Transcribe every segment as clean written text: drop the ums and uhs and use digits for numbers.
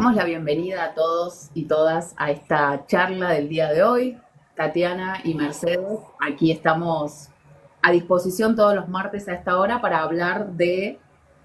Damos la bienvenida a todos y todas a esta charla del día de hoy. Tatiana y Mercedes, aquí estamos a disposición todos los martes a esta hora para hablar de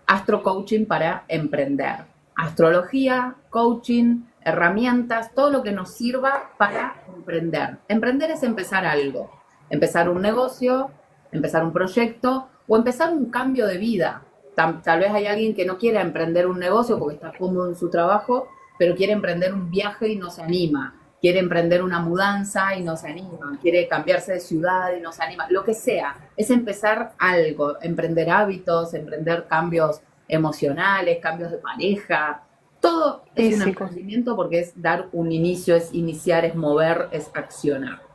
astro coaching para emprender. Astrología, coaching, herramientas, todo lo que nos sirva para emprender. Emprender es empezar algo, empezar un negocio, empezar un proyecto o empezar un cambio de vida. Tal vez hay alguien que no quiera emprender un negocio porque está cómodo en su trabajo, pero quiere emprender un viaje y no se anima. Quiere emprender una mudanza y no se anima. Quiere cambiarse de ciudad y no se anima. Lo que sea, es empezar algo, emprender hábitos, emprender cambios emocionales, cambios de pareja. Todo es un Físicos. emprendimiento porque es dar un inicio, es iniciar, es mover, es accionar.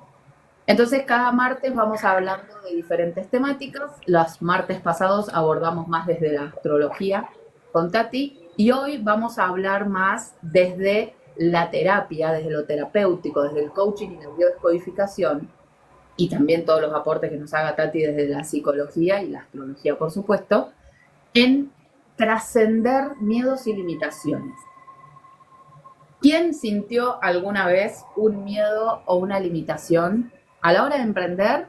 Entonces, cada martes vamos hablando de diferentes temáticas. Los martes pasados abordamos más desde la astrología con Tati y hoy vamos a hablar más desde la terapia, desde lo terapéutico, desde el coaching y la biodescodificación y también todos los aportes que nos haga Tati desde la psicología y la astrología, por supuesto, en trascender miedos y limitaciones. ¿Quién sintió alguna vez un miedo o una limitación a la hora de emprender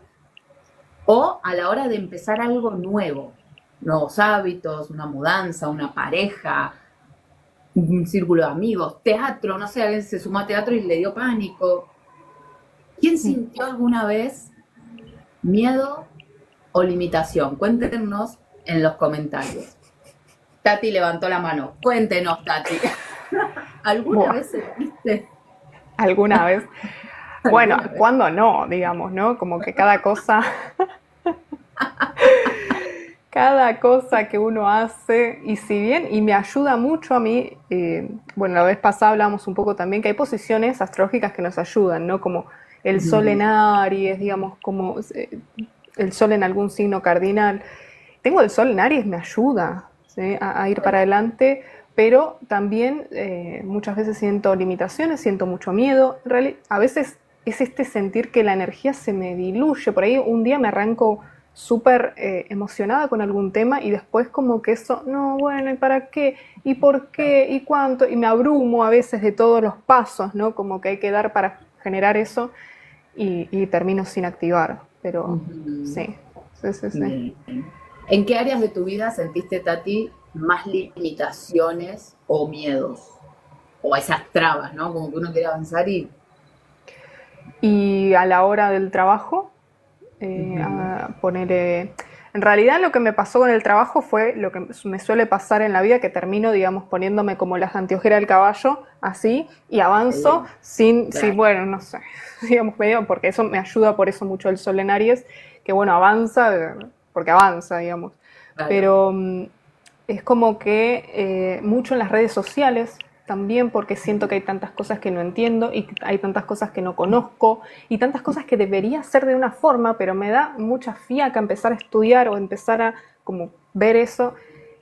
o a la hora de empezar algo nuevo? Nuevos hábitos, una mudanza, una pareja, un círculo de amigos, teatro, no sé, alguien se sumó a teatro y le dio pánico. ¿Quién sintió alguna vez miedo o limitación? Cuéntenos en los comentarios. Tati levantó la mano. Cuéntenos, Tati. ¿Alguna Buah, vez sentiste? alguna vez. Bueno, ¿Alguna vez? cuando no, digamos, ¿no? Como que cada cosa que uno hace, y si bien, y me ayuda mucho a mí, bueno, la vez pasada hablábamos un poco también que hay posiciones astrológicas que nos ayudan, ¿no? Como el sol en Aries, digamos, como el sol en algún signo cardinal. Tengo el sol en Aries, me ayuda, ¿sí? A ir para adelante, pero también muchas veces siento limitaciones, siento mucho miedo. A veces es este sentir que la energía se me diluye. Por ahí un día me arranco súper emocionada con algún tema y después como que eso, no, bueno, ¿y para qué? ¿Y por qué? ¿Y cuánto? Y me abrumo a veces de todos los pasos, ¿no? Como que hay que dar para generar eso y termino sin activar. Pero Ujú. sí, sí, sí, sí. Bien. ¿En qué áreas de tu vida sentiste, Tati, más limitaciones o miedos? O esas trabas, ¿no? Como que uno quiere avanzar y... Y a la hora del trabajo, Ujú. a poner... en realidad lo que me pasó con el trabajo fue lo que me suele pasar en la vida, que termino, digamos, poniéndome como las anteojeras del caballo, así, y avanzo sí, Claro, bueno, no sé, digamos, medio, porque eso me ayuda por eso mucho el sol en Aries, que bueno, avanza, porque avanza, digamos. claro. Pero es como que mucho en las redes sociales también, porque siento que hay tantas cosas que no entiendo y hay tantas cosas que no conozco y tantas cosas que debería hacer de una forma, pero me da mucha fiaca empezar a estudiar o empezar a como ver eso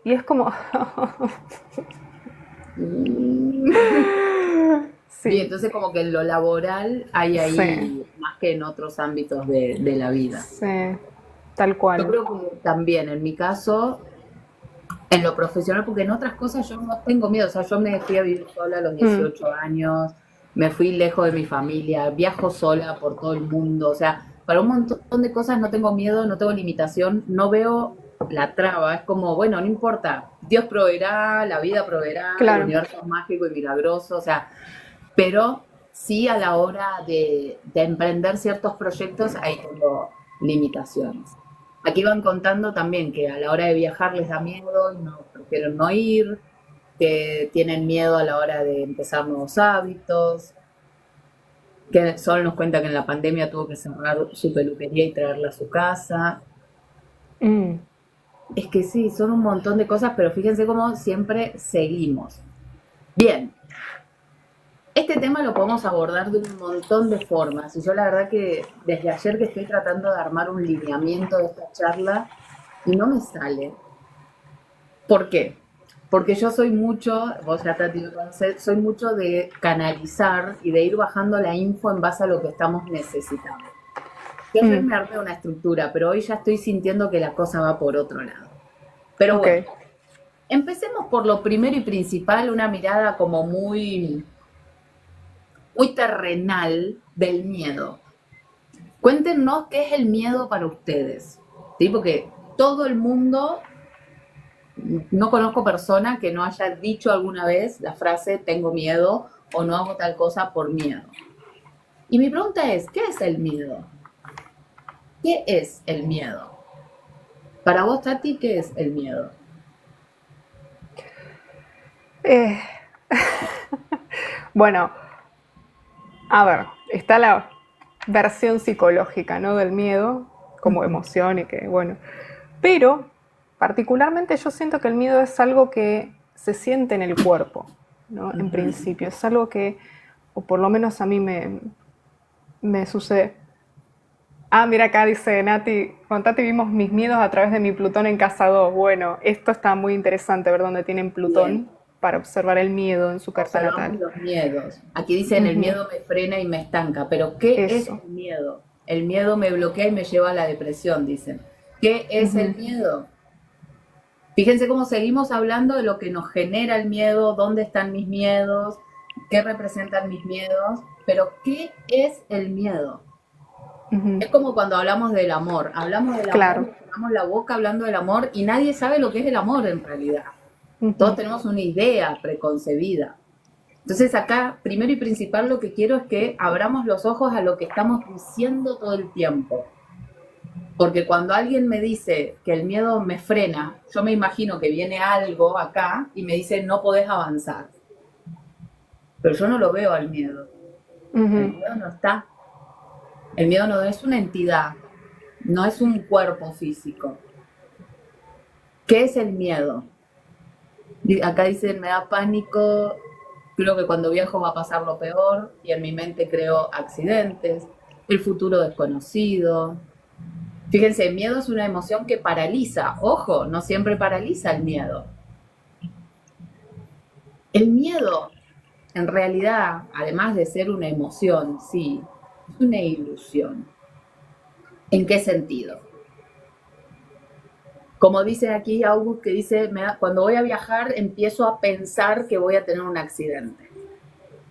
y es como Mm. Bien, sí, entonces como que en lo laboral hay sí, ahí más que en otros ámbitos de la vida. sí, tal Yo cual. creo que también, en mi caso, en lo profesional, porque en otras cosas yo no tengo miedo. O sea, yo me fui a vivir sola a los Mm, 18 años, me fui lejos de mi familia, viajo sola por todo el mundo. O sea, para un montón de cosas no tengo miedo, no tengo limitación, no veo la traba. Es como, bueno, no importa, Dios proveerá, la vida proveerá, el claro. universo es mágico y milagroso. O sea, pero sí a la hora de emprender ciertos proyectos ahí tengo limitaciones. Aquí van contando también que a la hora de viajar les da miedo y no prefieren no ir, que tienen miedo a la hora de empezar nuevos hábitos, que Sol nos cuenta que en la pandemia tuvo que cerrar su peluquería y traerla a su casa. Mm, Es que sí, son un montón de cosas, pero fíjense cómo siempre seguimos. Bien, este tema lo podemos abordar de un montón de formas y yo la verdad que desde ayer que estoy tratando de armar un lineamiento de esta charla y no me sale. ¿Por qué? Porque yo soy mucho, vos ya Tati me conocés, soy mucho de canalizar y de ir bajando la info en base a lo que estamos necesitando. Yo ayer mm, me armé una estructura, pero hoy ya estoy sintiendo que la cosa va por otro lado. Pero ok. bueno, Empecemos por lo primero y principal, una mirada como muy, muy terrenal del miedo. Cuéntenos qué es el miedo para ustedes, ¿sí? Porque todo el mundo, no conozco persona que no haya dicho alguna vez la frase tengo miedo o no hago tal cosa por miedo. Y mi pregunta es, ¿qué es el miedo? ¿Qué es el miedo? Para vos, Tati, ¿qué es el miedo? Eh, bueno, a ver, está la versión psicológica, ¿no? Del miedo como emoción y que, bueno. Pero, particularmente yo siento que el miedo es algo que se siente en el cuerpo, ¿no? En principio, es algo que, o por lo menos a mí me sucede. Ah, mira acá dice Nati, con Tati vimos mis miedos a través de mi Plutón en casa 2. Bueno, esto está muy interesante, ver dónde tienen Bien, Plutón para observar el miedo en su carta observamos natal. los miedos. Aquí dicen el Ujú. miedo me frena y me estanca, pero ¿qué es Eso. el miedo? El miedo me bloquea y me lleva a la depresión, dicen. ¿Qué es el Ujú. miedo? Fíjense cómo seguimos hablando de lo que nos genera el miedo, dónde están mis miedos, qué representan mis miedos, pero ¿qué es el miedo? Ujú. Es como cuando hablamos del amor, Claro. nos llenamos la boca hablando del amor y nadie sabe lo que es el amor en realidad. Todos Ujú. tenemos una idea preconcebida. Entonces acá, primero y principal, lo que quiero es que abramos los ojos a lo que estamos diciendo todo el tiempo. Porque cuando alguien me dice que el miedo me frena, yo me imagino que viene algo acá y me dice no podés avanzar. Pero yo no lo veo al miedo. El Ujú. miedo no está. El miedo no es una entidad, no es un cuerpo físico. ¿Qué es el miedo? Acá dicen, me da pánico, creo que cuando viajo va a pasar lo peor y en mi mente creo accidentes, el futuro desconocido. Fíjense, el miedo es una emoción que paraliza. Ojo, no siempre paraliza el miedo. El miedo, en realidad, además de ser una emoción, sí, es una ilusión. ¿En qué sentido? Como dice aquí August, que dice, cuando voy a viajar empiezo a pensar que voy a tener un accidente.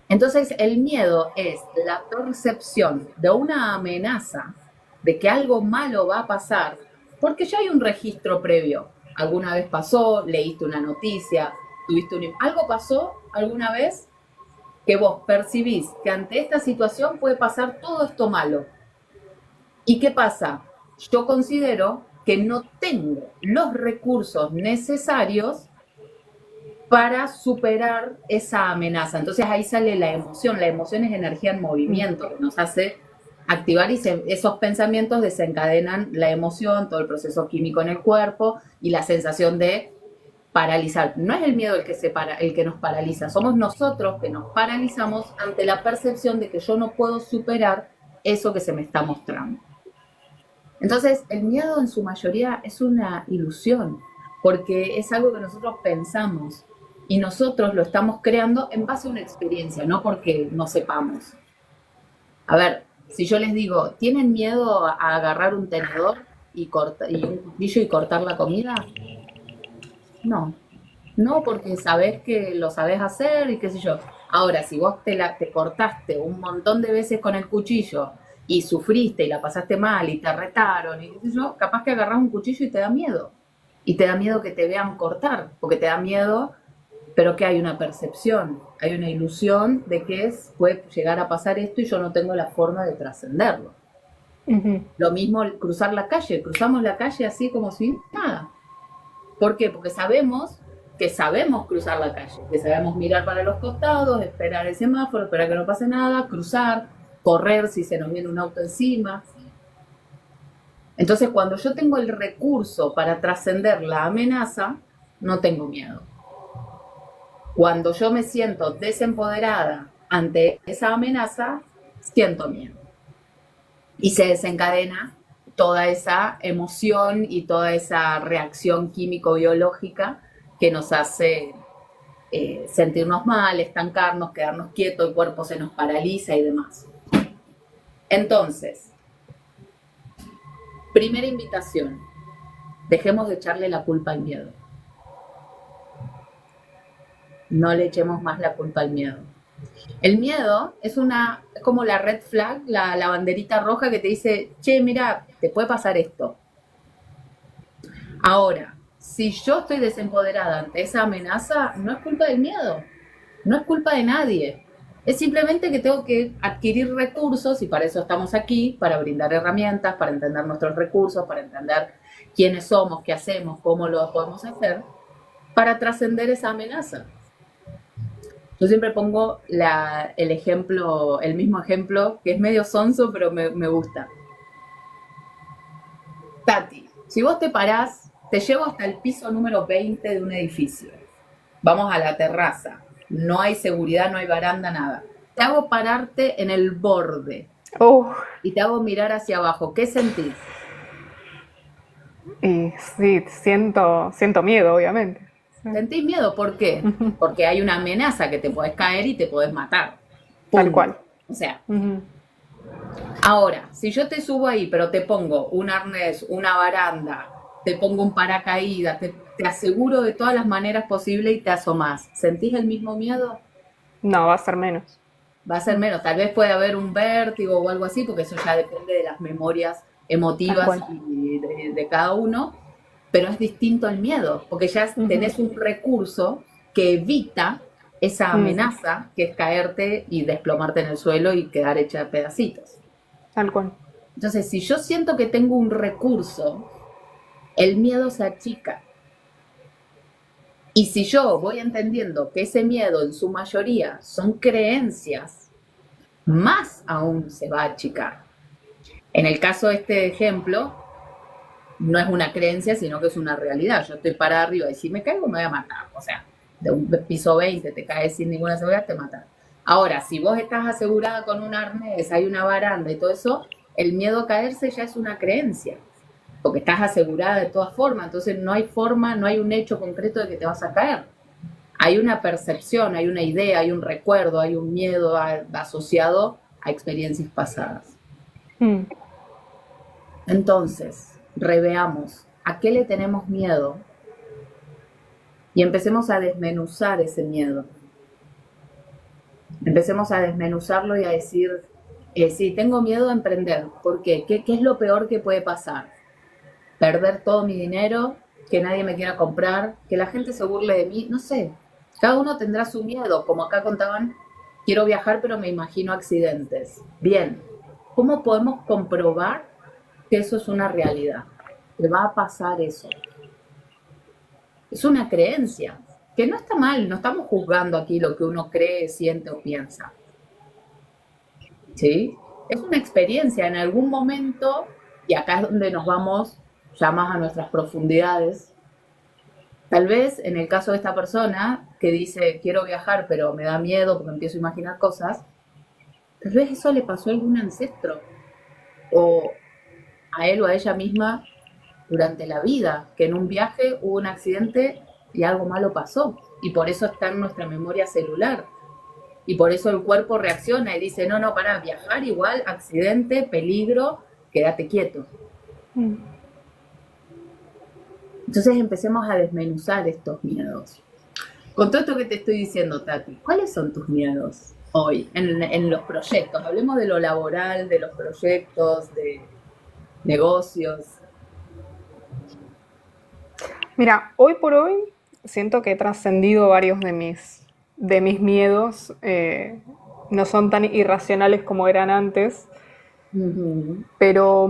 Entonces, el miedo es la percepción de una amenaza, de que algo malo va a pasar, porque ya hay un registro previo. Alguna vez pasó, leíste una noticia, algo pasó alguna vez que vos percibís que ante esta situación puede pasar todo esto malo. ¿Y qué pasa? Yo considero que no tengo los recursos necesarios para superar esa amenaza. Entonces ahí sale la emoción. La emoción es energía en movimiento que nos hace activar y esos pensamientos desencadenan la emoción, todo el proceso químico en el cuerpo y la sensación de paralizar. No es el miedo el que nos paraliza, somos nosotros que nos paralizamos ante la percepción de que yo no puedo superar eso que se me está mostrando. Entonces, el miedo en su mayoría es una ilusión, porque es algo que nosotros pensamos y nosotros lo estamos creando en base a una experiencia, no porque no sepamos. A ver, si yo les digo, ¿tienen miedo a agarrar un tenedor y un cuchillo y cortar la comida? No, no, porque sabés que lo sabés hacer y qué sé yo. Ahora, si vos te cortaste un montón de veces con el cuchillo y sufriste y la pasaste mal y te retaron y qué sé yo, capaz que agarrás un cuchillo y te da miedo. Y te da miedo que te vean cortar, porque te da miedo, pero que hay una percepción, hay una ilusión de que puede llegar a pasar esto y yo no tengo la forma de trascenderlo. Ujú. Lo mismo cruzar la calle, cruzamos la calle así como si nada. ¿Por qué? Porque sabemos cruzar la calle, que sabemos mirar para los costados, esperar el semáforo, esperar que no pase nada, cruzar, correr si se nos viene un auto encima. Entonces, cuando yo tengo el recurso para trascender la amenaza, no tengo miedo. Cuando yo me siento desempoderada ante esa amenaza, siento miedo. Y se desencadena toda esa emoción y toda esa reacción químico-biológica que nos hace sentirnos mal, estancarnos, quedarnos quietos, el cuerpo se nos paraliza y demás. Entonces, primera invitación, dejemos de echarle la culpa al miedo. No le echemos más la culpa al miedo. El miedo es como la red flag, la banderita roja que te dice, che, mira, te puede pasar esto. Ahora, si yo estoy desempoderada ante esa amenaza, no es culpa del miedo, no es culpa de nadie. Es simplemente que tengo que adquirir recursos y para eso estamos aquí, para brindar herramientas, para entender nuestros recursos, para entender quiénes somos, qué hacemos, cómo lo podemos hacer, para trascender esa amenaza. Yo siempre pongo el ejemplo, el mismo ejemplo, que es medio sonso, pero me gusta. Tati, si vos te parás, te llevo hasta el piso número 20 de un edificio. Vamos a la terraza. No hay seguridad, no hay baranda, nada. Te hago pararte en el borde Oh, y te hago mirar hacia abajo. ¿Qué sentís? y sí, siento miedo, obviamente. Sí. ¿Sentís miedo? ¿Por qué? Porque hay una amenaza que te podés caer y te podés matar. Tal Punto. cual. O sea, Ujú. ahora, si yo te subo ahí, pero te pongo un arnés, una baranda, te pongo un paracaídas, te aseguro de todas las maneras posibles y te asomás, ¿sentís el mismo miedo? No, va a ser menos. Va a ser menos, tal vez puede haber un vértigo o algo así, porque eso ya depende de las memorias Tal emotivas cual. y de cada uno, pero es distinto al miedo, porque ya Ujú. tenés un recurso que evita esa Mm, amenaza que es caerte y desplomarte en el suelo y quedar hecha a pedacitos. tal cual. Entonces, si yo siento que tengo un recurso, el miedo se achica. Y si yo voy entendiendo que ese miedo en su mayoría son creencias, más aún se va a achicar. En el caso de este ejemplo, no es una creencia, sino que es una realidad. Yo estoy parada arriba y si me caigo me voy a matar. O sea, de un piso 20 te caes sin ninguna seguridad, te matan. Ahora, si vos estás asegurada con un arnés, hay una baranda y todo eso, el miedo a caerse ya es una creencia, porque estás asegurada de todas formas, entonces no hay forma, no hay un hecho concreto de que te vas a caer. Hay una percepción, hay una idea, hay un recuerdo, hay un miedo asociado a experiencias pasadas. Mm. Entonces, reveamos a qué le tenemos miedo y empecemos a desmenuzar ese miedo. Empecemos a desmenuzarlo y a decir, sí, tengo miedo a emprender. ¿Por qué? ¿Qué es lo peor que puede pasar? Perder todo mi dinero, que nadie me quiera comprar, que la gente se burle de mí, no sé. Cada uno tendrá su miedo, como acá contaban, quiero viajar pero me imagino accidentes. Bien, ¿cómo podemos comprobar que eso es una realidad? Que va a pasar eso. Es una creencia, que no está mal, no estamos juzgando aquí lo que uno cree, siente o piensa. ¿Sí? Es una experiencia en algún momento, y acá es donde nos vamos ya más a nuestras profundidades. Tal vez en el caso de esta persona que dice quiero viajar pero me da miedo porque empiezo a imaginar cosas, tal vez eso le pasó a algún ancestro o a él o a ella misma durante la vida, que en un viaje hubo un accidente y algo malo pasó y por eso está en nuestra memoria celular y por eso el cuerpo reacciona y dice no, no, para viajar igual, accidente, peligro, quédate quieto. Mm. Entonces empecemos a desmenuzar estos miedos. Con todo esto que te estoy diciendo, Tati, ¿cuáles son tus miedos hoy en los proyectos? Hablemos de lo laboral, de los proyectos, de negocios. Mira, hoy por hoy siento que he trascendido varios de mis miedos. No son tan irracionales como eran antes, Ujú. pero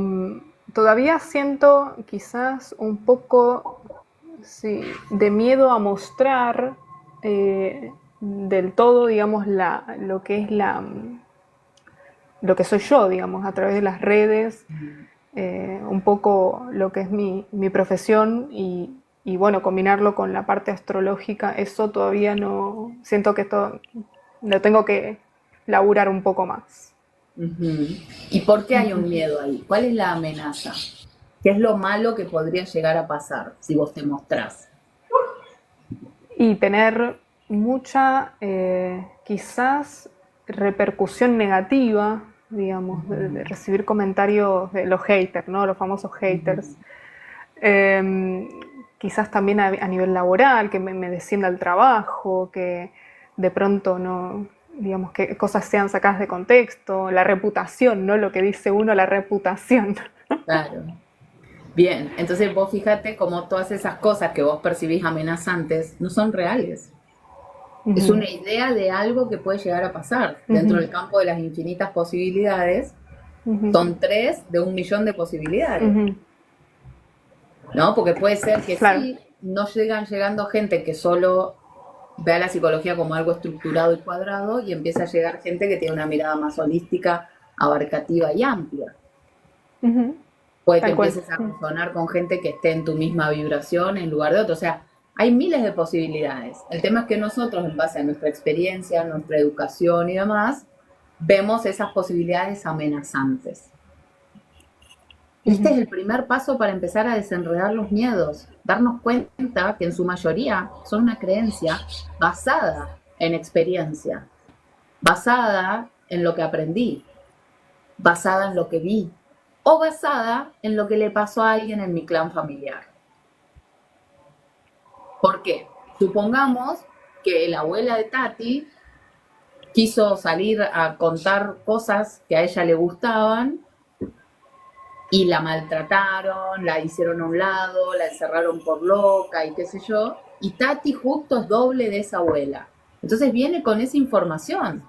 todavía siento quizás un poco, sí, de miedo a mostrar del todo, digamos, lo que es lo que soy yo, digamos, a través de las redes, un poco lo que es mi profesión y, bueno, combinarlo con la parte astrológica, eso todavía no, siento que esto lo tengo que laburar un poco más. Ujú. ¿Y por qué hay un miedo ahí? ¿Cuál es la amenaza? ¿Qué es lo malo que podría llegar a pasar si vos te mostrás? Y tener mucha, quizás, repercusión negativa, digamos, de recibir comentarios de los haters, ¿no? Los famosos Ujú. haters. Eh, quizás también a nivel laboral, que me descienda el trabajo, que de pronto no, digamos, que cosas sean sacadas de contexto, la reputación, ¿no? Lo que dice uno, la reputación. Claro. Bien, entonces vos fíjate cómo todas esas cosas que vos percibís amenazantes no son reales. Es Ujú, una idea de algo que puede llegar a pasar. Dentro ujú, del campo de las infinitas posibilidades, ujú, son 3 de 1 millón de posibilidades, ujú. ¿no? Porque puede ser que Claro. sí, no llegan llegando gente que solo vea la psicología como algo estructurado y cuadrado y empieza a llegar gente que tiene una mirada más holística, abarcativa y amplia. Ujú. Puede que Tal cual. empieces a resonar con gente que esté en tu misma vibración en lugar de otro. O sea, hay miles de posibilidades. El tema es que nosotros, en base a nuestra experiencia, nuestra educación y demás, vemos esas posibilidades amenazantes. Este Ujú. es el primer paso para empezar a desenredar los miedos, darnos cuenta que en su mayoría son una creencia basada en experiencia, basada en lo que aprendí, basada en lo que vi o basada en lo que le pasó a alguien en mi clan familiar. ¿Por qué? Supongamos que la abuela de Tati quiso salir a contar cosas que a ella le gustaban y la maltrataron, la hicieron a un lado, la encerraron por loca y qué sé yo, y Tati justo es doble de esa abuela. Entonces viene con esa información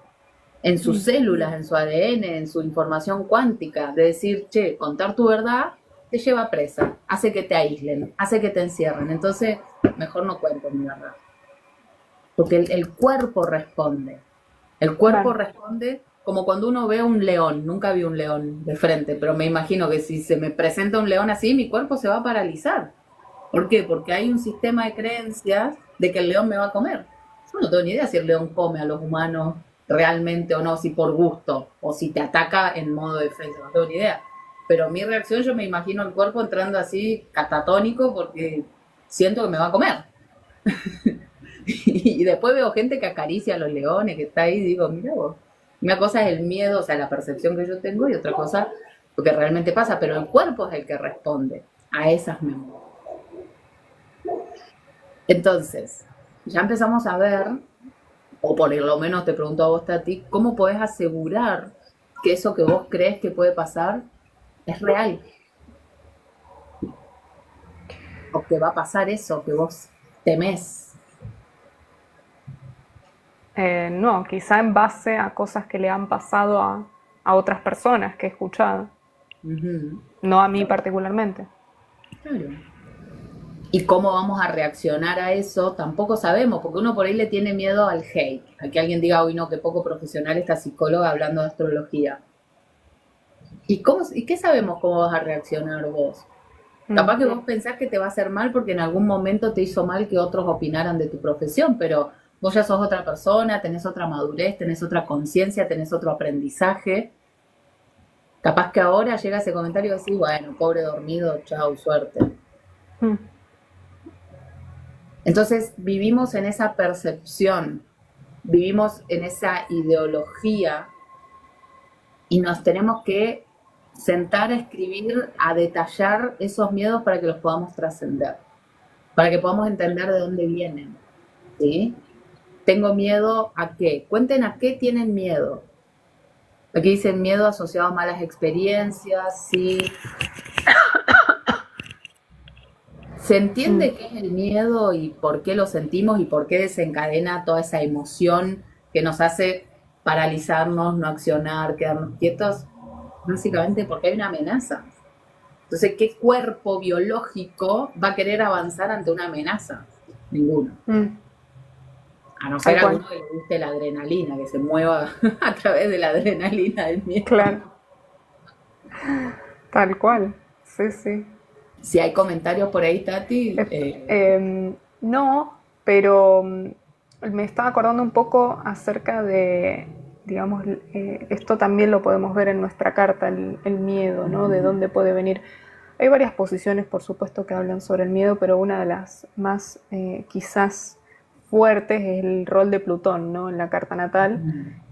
en sus Mm. células, en su ADN, en su información cuántica, de decir, che, contar tu verdad te lleva presa, hace que te aíslen, hace que te encierren. Entonces, mejor no cuento mi verdad. Porque el cuerpo responde. El cuerpo Claro. responde como cuando uno ve un león. Nunca vi un león de frente, pero me imagino que si se me presenta un león así, mi cuerpo se va a paralizar. ¿Por qué? Porque hay un sistema de creencias de que el león me va a comer. Yo no tengo ni idea si el león come a los humanos realmente o no, si por gusto, o si te ataca en modo defensa, no tengo ni idea. Pero mi reacción, yo me imagino el cuerpo entrando así catatónico porque siento que me va a comer. Y después veo gente que acaricia a los leones, que está ahí, y digo, mira vos. Una cosa es el miedo, o sea, la percepción que yo tengo, y otra cosa lo que realmente pasa, pero el cuerpo es el que responde a esas memorias. Entonces, ya empezamos a ver, o por lo menos te pregunto a vos, Tati, ¿cómo podés asegurar que eso que vos crees que puede pasar es real? O que va a pasar eso que vos temés. No, quizá en base a cosas que le han pasado a otras personas que he escuchado, Ujú. no a mí particularmente. Claro. Y cómo vamos a reaccionar a eso, tampoco sabemos, porque uno por ahí le tiene miedo al hate, a que alguien diga, uy, no, qué poco profesional esta psicóloga hablando de astrología. ¿Y qué sabemos cómo vas a reaccionar vos? Mm, Capaz que vos pensás que te va a hacer mal porque en algún momento te hizo mal que otros opinaran de tu profesión, pero vos ya sos otra persona, tenés otra madurez, tenés otra conciencia, tenés otro aprendizaje. Capaz que ahora llega ese comentario y decís, bueno, pobre dormido, chau, suerte. mm, Entonces vivimos en esa percepción, vivimos en esa ideología y nos tenemos que sentar a escribir, a detallar esos miedos para que los podamos trascender, para que podamos entender de dónde vienen. ¿Sí? Tengo miedo a qué. Cuenten a qué tienen miedo. Aquí dicen miedo asociado a malas experiencias, sí. ¿Se mm. entiende qué es el miedo y por qué lo sentimos y por qué desencadena toda esa emoción que nos hace paralizarnos, no accionar, quedarnos quietos? Básicamente porque hay una amenaza. Entonces, ¿qué cuerpo biológico va a querer avanzar ante una amenaza? Ninguno. Mm, A no tal ser cual, alguno que le guste la adrenalina, que se mueva a través de la adrenalina del miedo. claro, tal cual. Sí, sí. Si hay comentarios por ahí, Tati, No, pero me estaba acordando un poco acerca de, digamos, esto también lo podemos ver en nuestra carta, el miedo, ¿no? De dónde puede venir. Hay varias posiciones, por supuesto, que hablan sobre el miedo, pero una de las más quizás fuertes es el rol de Plutón, ¿no? En la carta natal.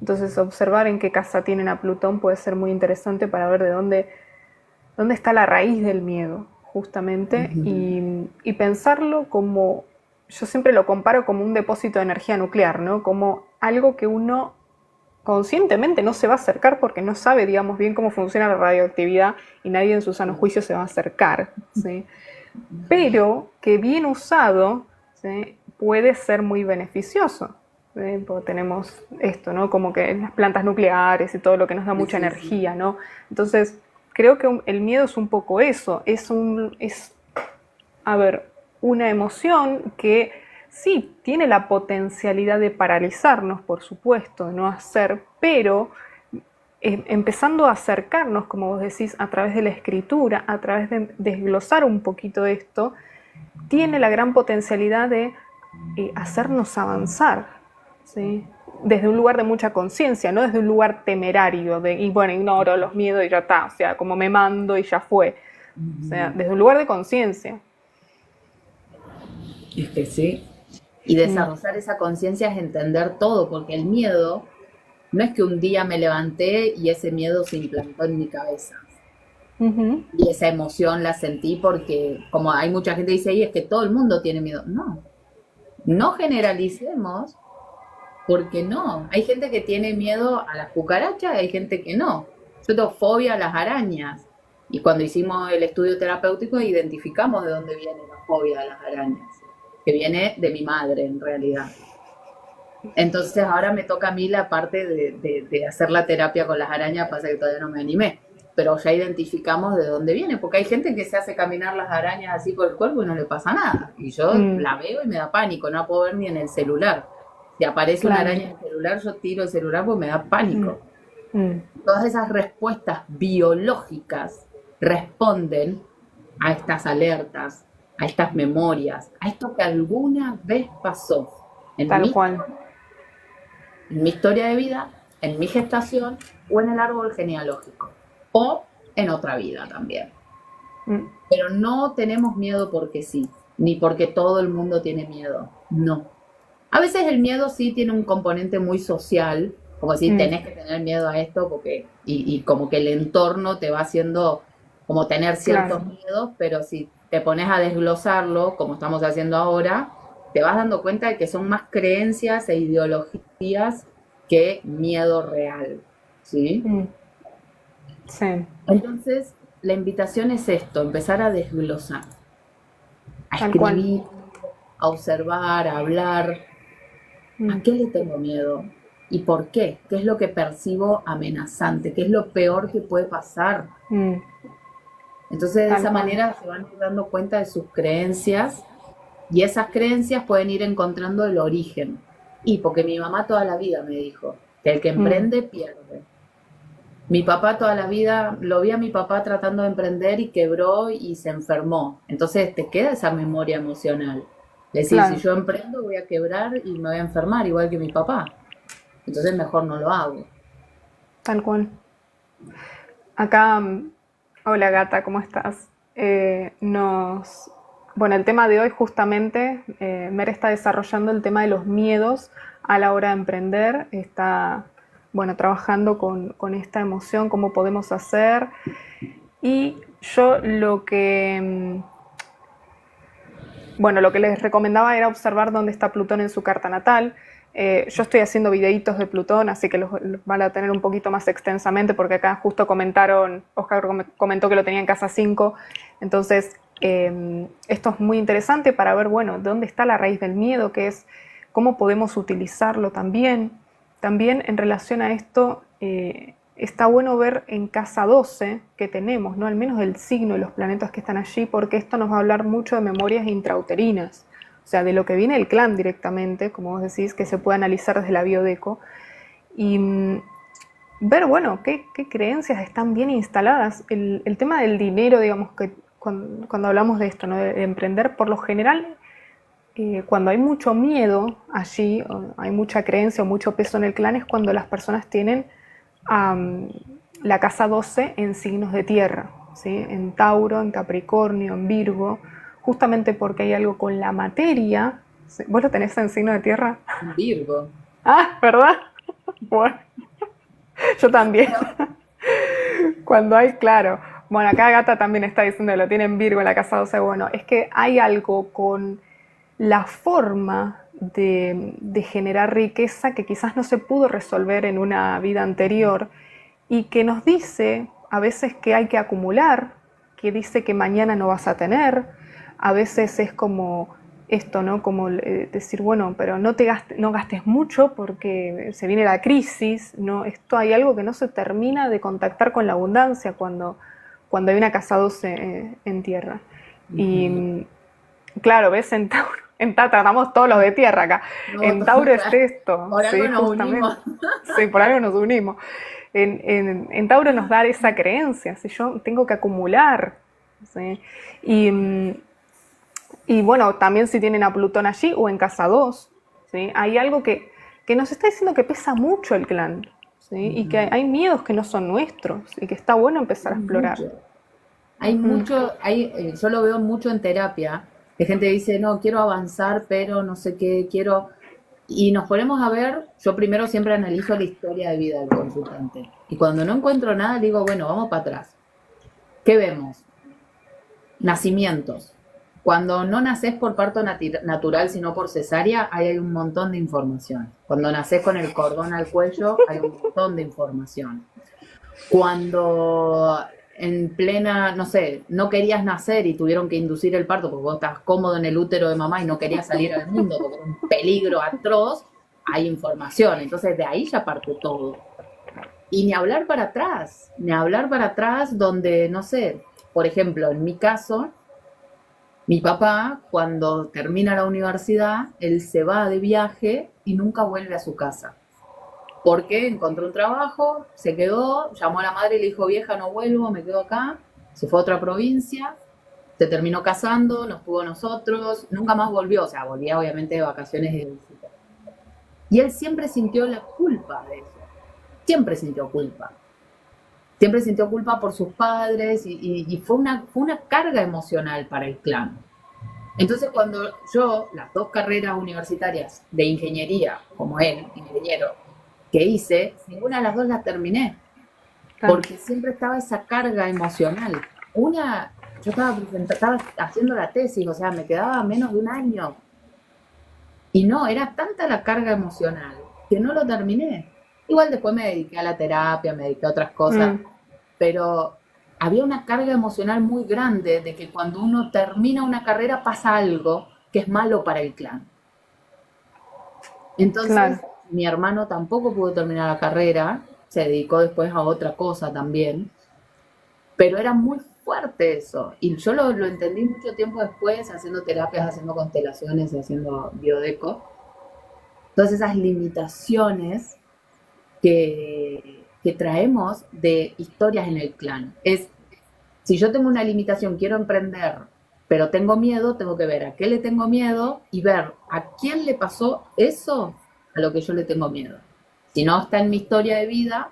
Entonces, observar en qué casa tienen a Plutón puede ser muy interesante para ver de dónde está la raíz del miedo. justamente, Ujú. y pensarlo como, yo siempre lo comparo como un depósito de energía nuclear, ¿no? Como algo que uno conscientemente no se va a acercar porque no sabe, digamos, bien cómo funciona la radioactividad y nadie en su sano juicio se va a acercar, ¿sí? Pero que bien usado, ¿sí? Puede ser muy beneficioso. ¿Sí? Porque tenemos esto, ¿no? Como que las plantas nucleares y todo lo que nos da Sí, mucha sí, sí. energía, ¿no? Entonces, creo que el miedo es un poco eso, a ver, una emoción que sí tiene la potencialidad de paralizarnos, por supuesto, de no hacer, pero empezando a acercarnos, como vos decís, a través de la escritura, a través de desglosar un poquito esto, tiene la gran potencialidad de hacernos avanzar, ¿sí? Desde un lugar de mucha conciencia, no desde un lugar temerario, y bueno, ignoro los miedos y ya está, o sea, como me mando y ya fue, o sea, Ujú. desde un lugar de conciencia. Es que sí. Y Mm, desarrollar esa conciencia es entender todo, porque el miedo no es que un día me levanté y ese miedo se implantó en mi cabeza. ujú, Y esa emoción la sentí porque, como hay mucha gente que dice, y es que todo el mundo tiene miedo. No, no generalicemos, porque no. Hay gente que tiene miedo a las cucarachas y hay gente que no. Yo tengo fobia a las arañas. Y cuando hicimos el estudio terapéutico, identificamos de dónde viene la fobia a las arañas, que viene de mi madre en realidad. Entonces ahora me toca a mí la parte de hacer la terapia con las arañas, pasa que todavía no me animé, pero ya identificamos de dónde viene, porque hay gente que se hace caminar las arañas así por el cuerpo y no le pasa nada. Y yo mm, la veo y me da pánico, no la puedo ver ni en el celular. Si aparece una claro. araña en el celular, yo tiro el celular porque me da Mm, pánico. mm, Todas esas respuestas biológicas responden a estas alertas, a estas memorias, a esto que alguna vez pasó en tal mi cual. en mi historia de vida, en mi gestación o en el árbol genealógico o en otra vida también. Mm, Pero no tenemos miedo porque sí, ni porque todo el mundo tiene miedo, no. A veces el miedo sí tiene un componente muy social, como si mm, tenés que tener miedo a esto porque y como que el entorno te va haciendo como tener claro. ciertos miedos, pero si te pones a desglosarlo, como estamos haciendo ahora, te vas dando cuenta de que son más creencias e ideologías que miedo real, ¿sí? Mm, sí, Entonces, la invitación es esto, empezar a desglosar, a tal cual. escribir, a observar, a hablar. ¿A Mm, qué le tengo miedo? ¿Y por qué? ¿Qué es lo que percibo amenazante? ¿Qué es lo peor que puede pasar? mm, Entonces, de tal esa cual. manera se van a ir dando cuenta de sus creencias y esas creencias pueden ir encontrando el origen. Y porque mi mamá toda la vida me dijo que el que Mm, emprende pierde. Mi papá toda la vida, lo vi a mi papá tratando de emprender y quebró y se enfermó. Entonces te queda esa memoria emocional. Es decir, si claro, yo emprendo voy a quebrar y me voy a enfermar igual que mi papá. Entonces mejor no lo hago. tal cual. Acá, hola gata, ¿cómo estás? Bueno, el tema de hoy justamente, Mer está desarrollando el tema de los miedos a la hora de emprender, está, bueno, trabajando con esta emoción, cómo podemos hacer. Y yo bueno, lo que les recomendaba era observar dónde está Plutón en su carta natal. Yo estoy haciendo videitos de Plutón, así que los van a tener un poquito más extensamente, porque acá justo comentaron, Oscar comentó que lo tenía en casa 5. Entonces, esto es muy interesante para ver, bueno, dónde está la raíz del miedo, qué es, cómo podemos utilizarlo también. También en relación a esto, está bueno ver en casa 12 que tenemos, ¿no? Al menos el signo y los planetas que están allí, porque esto nos va a hablar mucho de memorias intrauterinas, o sea, de lo que viene del clan directamente, como vos decís, que se puede analizar desde la biodeco, y ver, bueno, qué creencias están bien instaladas. El tema del dinero, digamos, que cuando hablamos de esto, ¿no? De emprender, por lo general cuando hay mucho miedo allí, hay mucha creencia o mucho peso en el clan, es cuando las personas tienen um, la casa 12 en signos de tierra, ¿sí? En Tauro, en Capricornio, en Virgo, justamente porque hay algo con la materia. ¿Sí? ¿Vos lo tenés en signo de tierra? Virgo. Ah, ¿verdad? Bueno, yo también. Bueno, Cuando hay, claro. Bueno, acá Gata también está diciendo que lo tiene en Virgo en la casa 12. Bueno, es que hay algo con la forma de generar riqueza que quizás no se pudo resolver en una vida anterior y que nos dice a veces que hay que acumular, que dice que mañana no vas a tener, a veces es como esto, ¿no? Como decir, bueno, pero no gastes mucho porque se viene la crisis, ¿no? Esto hay algo que no se termina de contactar con la abundancia cuando hay una casa 12 en tierra. Y claro, ves, tratamos todos los de tierra acá. No, En Tauro es esto, por algo sí, nos justamente. unimos. Sí, por algo nos unimos. En Tauro nos da esa creencia, si yo tengo que acumular. ¿Sí? Y bueno, también si tienen a Plutón allí o en casa 2, ¿sí? Hay algo que nos está diciendo que pesa mucho el clan, ¿sí? Y que hay miedos que no son nuestros y que está bueno empezar a explorar. Yo lo veo mucho en terapia, que gente dice, no, quiero avanzar, pero no sé qué, quiero... Y nos ponemos a ver, yo primero siempre analizo la historia de vida del consultante. Y cuando no encuentro nada, digo, bueno, vamos para atrás. ¿Qué vemos? Nacimientos. Cuando no naces por parto natural, sino por cesárea, ahí hay un montón de información. Cuando naces con el cordón al cuello, hay un montón de información. Cuando en plena, no sé, no querías nacer y tuvieron que inducir el parto porque vos estás cómodo en el útero de mamá y no querías salir al mundo porque era un peligro atroz, hay información. Entonces de ahí ya parte todo. Y ni hablar para atrás donde, no sé, por ejemplo, en mi caso, mi papá, cuando termina la universidad, él se va de viaje y nunca vuelve a su casa. Porque encontró un trabajo, se quedó, llamó a la madre y le dijo, vieja, no vuelvo, me quedo acá. Se fue a otra provincia, se terminó casando, nos tuvo nosotros, nunca más volvió, o sea, volvía obviamente de vacaciones y de visita. Y él siempre sintió la culpa de eso, siempre sintió culpa. Siempre sintió culpa por sus padres y fue una carga emocional para el clan. Entonces cuando yo, las dos carreras universitarias de ingeniería, como él, ingeniero, que hice, ninguna de las dos las terminé, porque siempre estaba esa carga emocional. Yo estaba haciendo la tesis, o sea, me quedaba menos de un año, y no, era tanta la carga emocional que no lo terminé. Igual después me dediqué a la terapia, me dediqué a otras cosas, pero había una carga emocional muy grande de que cuando uno termina una carrera pasa algo que es malo para el clan. Entonces, mi hermano tampoco pudo terminar la carrera, se dedicó después a otra cosa también, pero era muy fuerte eso. Y yo lo entendí mucho tiempo después, haciendo terapias, haciendo constelaciones, haciendo biodeco. Todas esas limitaciones que traemos de historias en el clan. Si yo tengo una limitación, quiero emprender, pero tengo miedo, tengo que ver a qué le tengo miedo y ver a quién le pasó eso a lo que yo le tengo miedo. Si no está en mi historia de vida,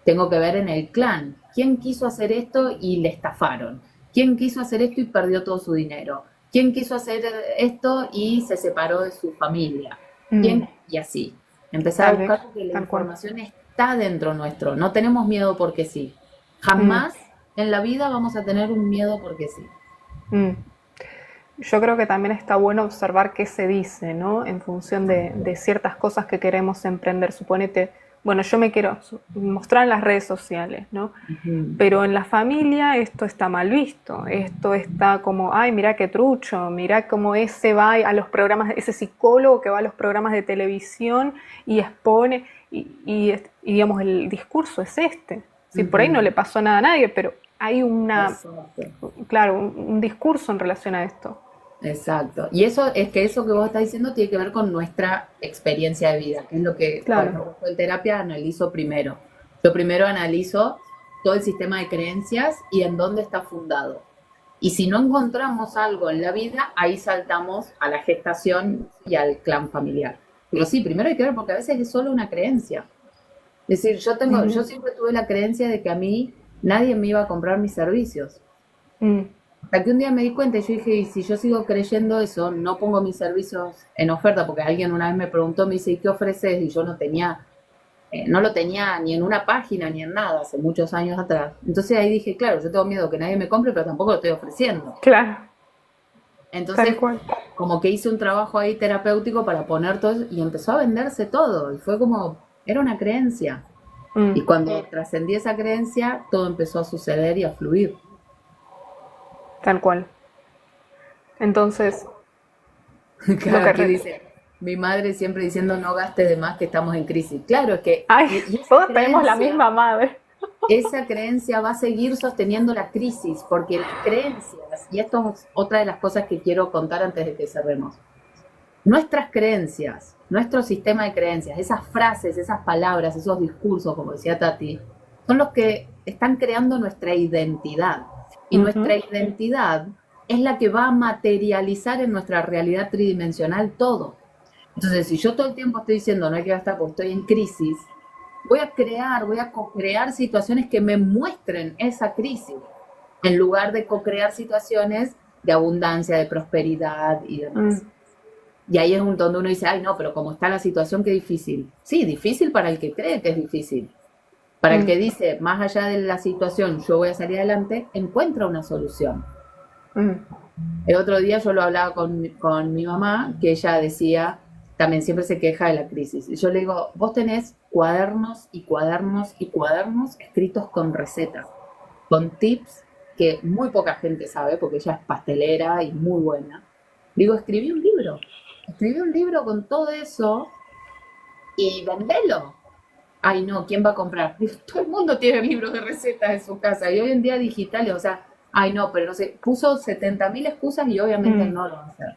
tengo que ver en el clan. ¿Quién quiso hacer esto y le estafaron? ¿Quién quiso hacer esto y perdió todo su dinero? ¿Quién quiso hacer esto y se separó de su familia? ¿Quién? Y así. Empezar a buscar porque la información está dentro nuestro. No tenemos miedo porque sí. Jamás en la vida vamos a tener un miedo porque sí. Yo creo que también está bueno observar qué se dice, ¿no? En función de ciertas cosas que queremos emprender. Suponete, bueno, yo me quiero mostrar en las redes sociales, ¿no? Pero en la familia esto está mal visto. Esto está como, ay, mira qué trucho, mira cómo ese va a los programas, ese psicólogo que va a los programas de televisión y expone, y digamos, el discurso es este. Sí, por ahí no le pasó nada a nadie, pero hay un discurso en relación a esto. Exacto. Y eso que vos estás diciendo tiene que ver con nuestra experiencia de vida, que es lo que cuando en terapia analizo primero. Yo primero analizo todo el sistema de creencias y en dónde está fundado. Y si no encontramos algo en la vida, ahí saltamos a la gestación y al clan familiar. Pero sí, primero hay que ver porque a veces es solo una creencia. Es decir, yo siempre tuve la creencia de que a mí nadie me iba a comprar mis servicios. Hasta que un día me di cuenta y yo dije, y si yo sigo creyendo eso, no pongo mis servicios en oferta, porque alguien una vez me preguntó, me dice, ¿y qué ofreces? Y yo no tenía no lo tenía ni en una página ni en nada hace muchos años atrás. Entonces ahí dije, claro, yo tengo miedo que nadie me compre, pero tampoco lo estoy ofreciendo. Claro, tal Entonces, cual. como que hice un trabajo ahí terapéutico para poner todo eso, y empezó a venderse todo. Y fue como, era una creencia. Mm, Y cuando trascendí esa creencia, todo empezó a suceder y a fluir. tal cual. Entonces, lo Claro, que... aquí dice, mi madre siempre diciendo no gaste de más que estamos en crisis. Claro, es que, Ay, y todos tenemos la misma madre. esa creencia va a seguir sosteniendo la crisis, porque las creencias, y esto es otra de las cosas que quiero contar antes de que cerremos, nuestras creencias, nuestro sistema de creencias, esas frases, esas palabras, esos discursos, como decía Tati, son los que están creando nuestra identidad. Y nuestra Ujú, identidad es la que va a materializar en nuestra realidad tridimensional todo. Entonces, si yo todo el tiempo estoy diciendo no hay que gastar porque estoy en crisis, voy a co-crear situaciones que me muestren esa crisis, en lugar de co-crear situaciones de abundancia, de prosperidad y mm, demás. Y ahí es donde uno dice, ay, no, pero como está la situación, qué difícil. Sí, difícil para el que cree que es difícil. Para el mm, que dice, más allá de la situación, yo voy a salir adelante, encuentra una solución. mm, El otro día yo lo hablaba con mi mamá, que ella decía, también siempre se queja de la crisis. Y yo le digo, vos tenés cuadernos y cuadernos y cuadernos escritos con recetas, con tips que muy poca gente sabe, porque ella es pastelera y muy buena. Digo, escribí un libro con todo eso y vendelo. Ay, no, ¿quién va a comprar? Todo el mundo tiene libros de recetas en su casa y hoy en día digitales, o sea, ay, no, pero no sé, puso 70.000 excusas y obviamente mm, no lo va a hacer.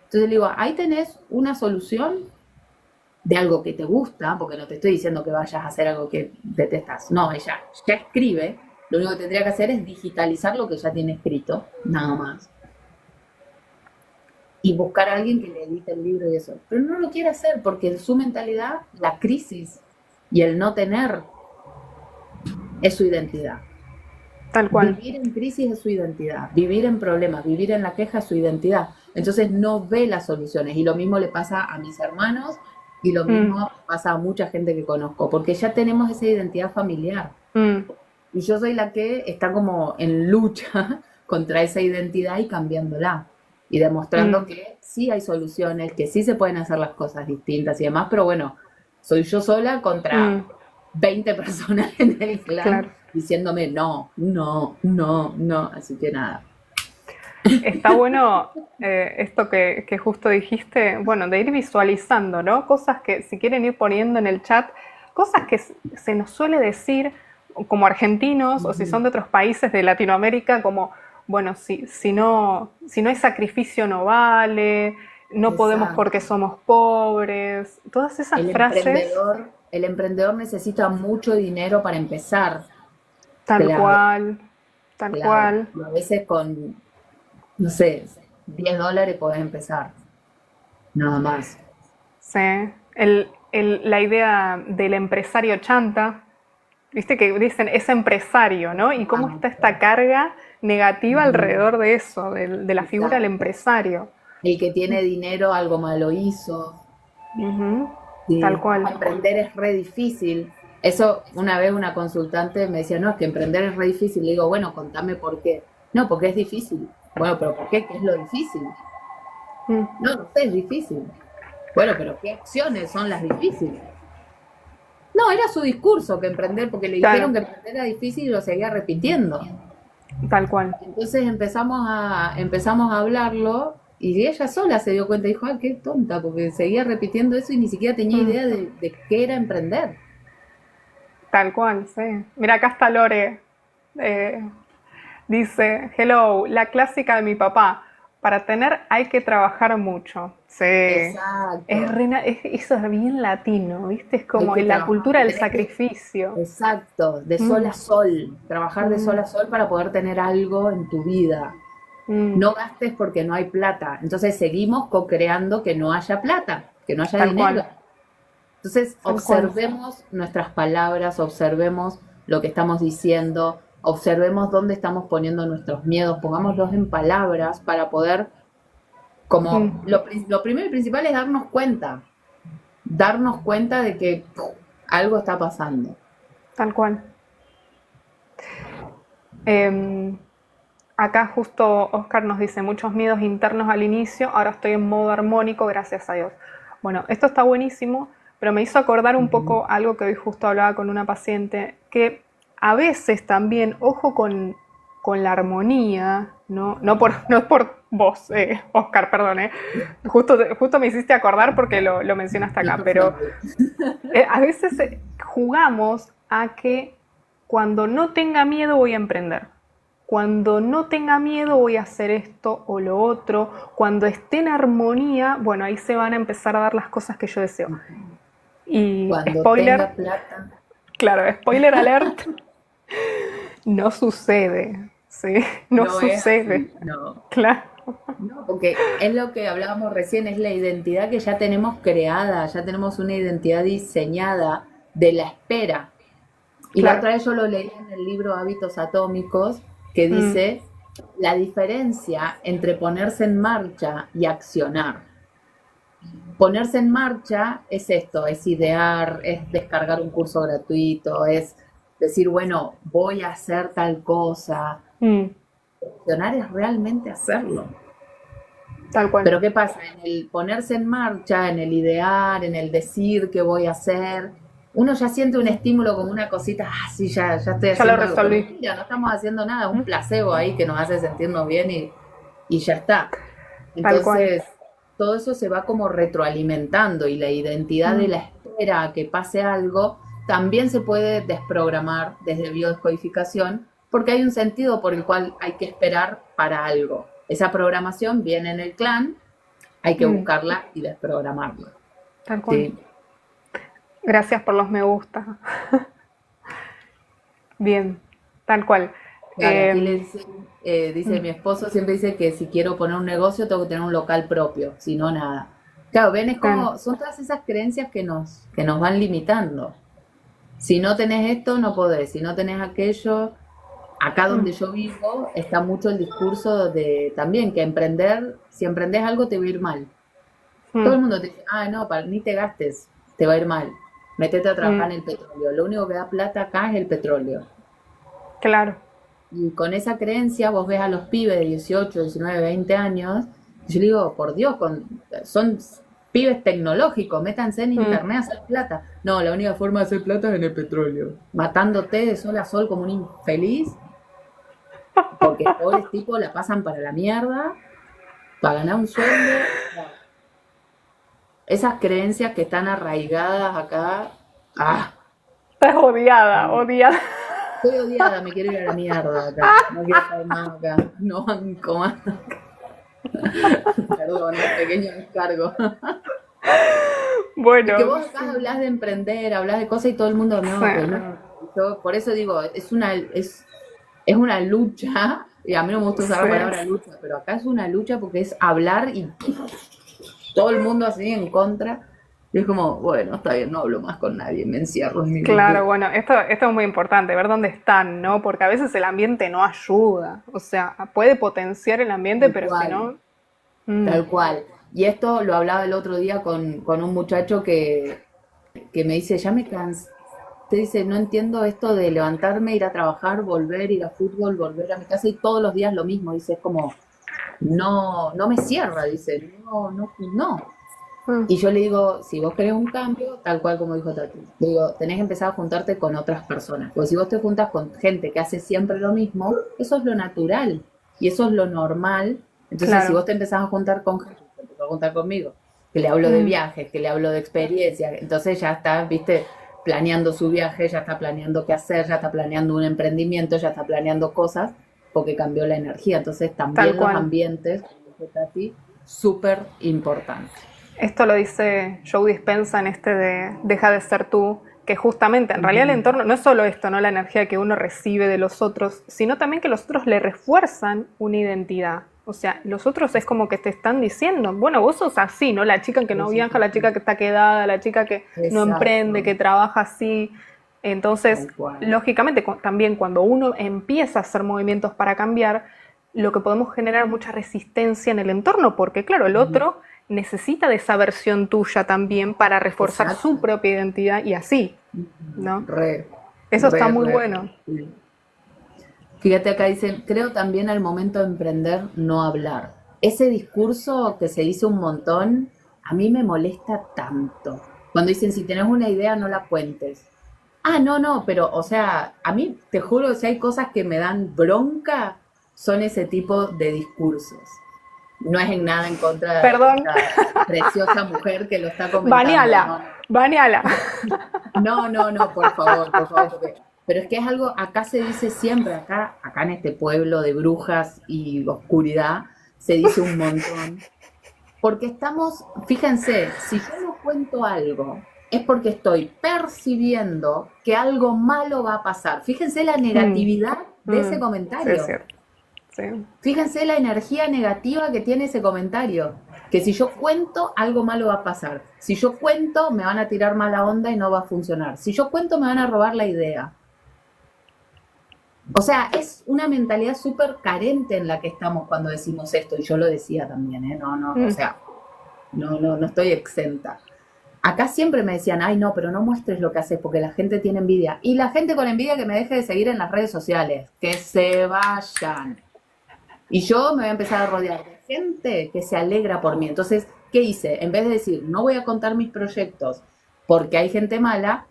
Entonces le digo, ahí tenés una solución de algo que te gusta, porque no te estoy diciendo que vayas a hacer algo que detestas. No, ella ya escribe, lo único que tendría que hacer es digitalizar lo que ya tiene escrito, nada más. Y buscar a alguien que le edite el libro y eso. Pero no lo quiere hacer porque en su mentalidad la crisis y el no tener es su identidad. tal cual. Vivir en crisis es su identidad, vivir en problemas, vivir en la queja es su identidad. Entonces no ve las soluciones y lo mismo le pasa a mis hermanos y lo Mm, mismo pasa a mucha gente que conozco, porque ya tenemos esa identidad familiar mm, y yo soy la que está como en lucha contra esa identidad y cambiándola y demostrando mm, que sí hay soluciones, que sí se pueden hacer las cosas distintas y demás, pero bueno, soy yo sola contra mm, 20 personas en el clan claro. diciéndome no, no, no, no, así que nada. Está bueno esto que justo dijiste, bueno, de ir visualizando, ¿no? Cosas que si quieren ir poniendo en el chat, cosas que se nos suele decir como argentinos o si son de otros países de Latinoamérica, como, bueno, si no hay sacrificio no vale, no podemos porque Exacto. somos pobres, todas esas frases, El emprendedor necesita mucho dinero para empezar. tal Claro, cual, tal claro. cual. Y a veces con, no sé, $10 podés empezar, nada más. Sí. La idea del empresario chanta, viste que dicen es empresario, ¿no? Y cómo está esta Exacto. carga negativa Ujú. alrededor de eso, de la figura del Exacto. empresario. El que tiene dinero algo malo hizo. Ujú, tal Sí, cual. emprender es re difícil. Eso, una vez una consultante me decía, no, es que emprender es re difícil. Le digo, bueno, contame por qué. No, porque es difícil. Bueno, pero ¿por qué? ¿Qué es lo difícil? Mm, No, no sé, es difícil. Bueno, pero ¿qué acciones son las difíciles? No, era su discurso que emprender, porque le claro, dijeron que emprender era difícil y lo seguía repitiendo. tal cual. Entonces empezamos a hablarlo y ella sola se dio cuenta y dijo, ah, qué tonta, porque seguía repitiendo eso y ni siquiera tenía Mm, idea de qué era emprender. tal cual, sí. Mira, acá está Lore. eh, Dice, hello, la clásica de mi papá. Para tener hay que trabajar mucho. Sí. Exacto. Eso es bien latino, ¿viste? Es Hay como que en la trabajar, cultura del tenés que, sacrificio. exacto, de sol Mm, a sol, trabajar de sol mm, a sol para poder tener algo en tu vida. mm, No gastes porque no hay plata. Entonces seguimos co-creando que no haya plata, que no haya tal dinero. cual, Entonces tal cual. observemos nuestras palabras, observemos lo que estamos diciendo, observemos dónde estamos poniendo nuestros miedos, pongámoslos en palabras para poder, como Mm, lo primero y principal es darnos cuenta de que algo está pasando. Tal cual. Em, Acá justo Oscar nos dice, muchos miedos internos al inicio, ahora estoy en modo armónico, gracias a Dios. Bueno, esto está buenísimo, pero me hizo acordar un Ujú. poco algo que hoy justo hablaba con una paciente, que a veces también, ojo con la armonía, ¿no? No es por vos, Oscar, perdón, justo me hiciste acordar porque lo mencionaste No es acá, pero personal. a veces jugamos a que cuando no tenga miedo voy a emprender. Cuando no tenga miedo voy a hacer esto o lo otro. Cuando esté en armonía, bueno, ahí se van a empezar a dar las cosas que yo deseo. Y Cuando spoiler, tenga plata, claro, spoiler alert, no sucede. ¿Sí? No no es sucede. así, no. Claro. No, porque es lo que hablábamos recién, es la identidad que ya tenemos creada, ya tenemos una identidad diseñada de la espera. Y la Claro. otra vez yo lo leí en el libro Hábitos Atómicos, que Mm, dice la diferencia entre ponerse en marcha y accionar. Ponerse en marcha es esto, es idear, es descargar un curso gratuito, es decir, bueno, voy a hacer tal cosa. mm, Accionar es realmente hacerlo. tal cual. Pero ¿qué pasa? En el ponerse en marcha, en el idear, en el decir qué voy a hacer, uno ya siente un estímulo como una cosita, ah, sí, ya estoy Ya lo haciendo algo. Pero resolví. mentira, no estamos haciendo nada, un Mm, placebo ahí que nos hace sentirnos bien y ya está. tal cual. Entonces, todo eso se va como retroalimentando y la identidad de Mm, la espera a que pase algo también se puede desprogramar desde biodescodificación porque hay un sentido por el cual hay que esperar para algo. Esa programación viene en el clan, hay que mm, buscarla y desprogramarla. tal cual. Sí, Gracias por los me gusta. Bien, tal cual. claro, aquí le Eh, dicen, dice mm, mi esposo, siempre dice que si quiero poner un negocio tengo que tener un local propio, si no nada. Claro, ven, es claro. como, son todas esas creencias que nos van limitando. Si no tenés esto, no podés. Si no tenés aquello, acá Mm, donde yo vivo, está mucho el discurso de también que emprender, si emprendés algo te va a ir mal. Todo mm, el mundo te dice, ah, no, ni te gastes, te va a ir mal. Métete a trabajar mm, en el petróleo. Lo único que da plata acá es el petróleo. claro. Y con esa creencia vos ves a los pibes de 18, 19, 20 años, y yo le digo, por Dios, son pibes tecnológicos, métanse en Mm, internet a hacer plata. No, la única forma de hacer plata es en el petróleo. Matándote de sol a sol como un infeliz, porque pobres tipos la pasan para la mierda, para ganar un sueldo. O sea, esas creencias que están arraigadas acá, ah, estás odiada, odiada. estoy odiada, me quiero ir a la mierda acá, no quiero estar más acá, no banco más. Perdón, un pequeño descargo. Es que Bueno, vos acá sí, hablás de emprender, hablás de cosas y todo el mundo sí, no, que no. Yo por eso digo, es una lucha, y a mí no me gusta usar sí. la palabra lucha, pero acá es una lucha porque es hablar y todo el mundo así en contra. Y es como, bueno, está bien, no hablo más con nadie, me encierro en mi Claro, burbuja. bueno, esto es muy importante, ver dónde están, ¿no? Porque a veces el ambiente no ayuda. O sea, puede potenciar el ambiente, Tal pero si cual. no. Mm, Tal cual. Y esto lo hablaba el otro día con un muchacho que me dice, ya me cansé. Te dice, no entiendo esto de levantarme, ir a trabajar, volver, ir a fútbol, volver a mi casa y todos los días lo mismo. Dice, es como, no me cierra, dice, no. mm, Y yo le digo, si vos querés un cambio, tal cual como dijo Tati, le digo, tenés que empezar a juntarte con otras personas. Porque si vos te juntas con gente que hace siempre lo mismo, eso es lo natural y eso es lo normal. Entonces, si claro. vos te empezás a juntar con gente, te empezás a juntar conmigo, que le hablo de Mm, viajes, que le hablo de experiencias, entonces ya está, viste, planeando su viaje, ya está planeando qué hacer, ya está planeando un emprendimiento, ya está planeando cosas, porque cambió la energía. Entonces, tal también los cual. ambientes, como dijo Tati, súper importante. Esto lo dice Joe Dispenza en este de Deja de ser tú, que justamente en realidad el Ujú. entorno no es solo esto, no la energía que uno recibe de los otros, sino también que los otros le refuerzan una identidad. O sea, los otros es como que te están diciendo, bueno, vos sos así, ¿no? La chica que no Vos sos viaja, la chica así. que está quedada, la chica que no emprende, Exacto, que trabaja así. Entonces, tal cual. lógicamente, también cuando uno empieza a hacer movimientos para cambiar, lo que podemos generar mucha resistencia en el entorno, porque claro, el Ujú. otro necesita de esa versión tuya también para reforzar Exacto. su propia identidad y así, ¿no? Re, Eso está muy re. bueno. Sí. Fíjate acá dicen, creo también al momento de emprender no hablar. Ese discurso que se dice un montón, a mí me molesta tanto. Cuando dicen, si tenés una idea, no la cuentes. Ah, no, no, pero, o sea, a mí te juro que si hay cosas que me dan bronca, son ese tipo de discursos. No es en nada en contra de Perdón, esta preciosa mujer que lo está comentando, no, baneala, no. baneala. No, no, no, por favor, pero es que es algo, acá se dice siempre, acá en este pueblo de brujas y oscuridad, se dice un montón. Porque estamos, fíjense, si yo no cuento algo, es porque estoy percibiendo que algo malo va a pasar. Fíjense la Mm, negatividad de ese sí, es comentario. cierto. Sí. Fíjense la energía negativa que tiene ese comentario. Que si yo cuento, algo malo va a pasar. Si yo cuento, me van a tirar mala onda y no va a funcionar. Si yo cuento, me van a robar la idea. O sea, es una mentalidad súper carente en la que estamos cuando decimos esto. Y yo lo decía también, ¿eh? No, no, o Mm, sea, no estoy exenta. Acá siempre me decían, ay, no, pero no muestres lo que haces porque la gente tiene envidia. Y la gente con envidia que me deje de seguir en las redes sociales. Que se vayan. Y yo me voy a empezar a rodear de gente que se alegra por mí. Entonces, ¿qué hice? En vez de decir, no voy a contar mis proyectos porque hay gente mala,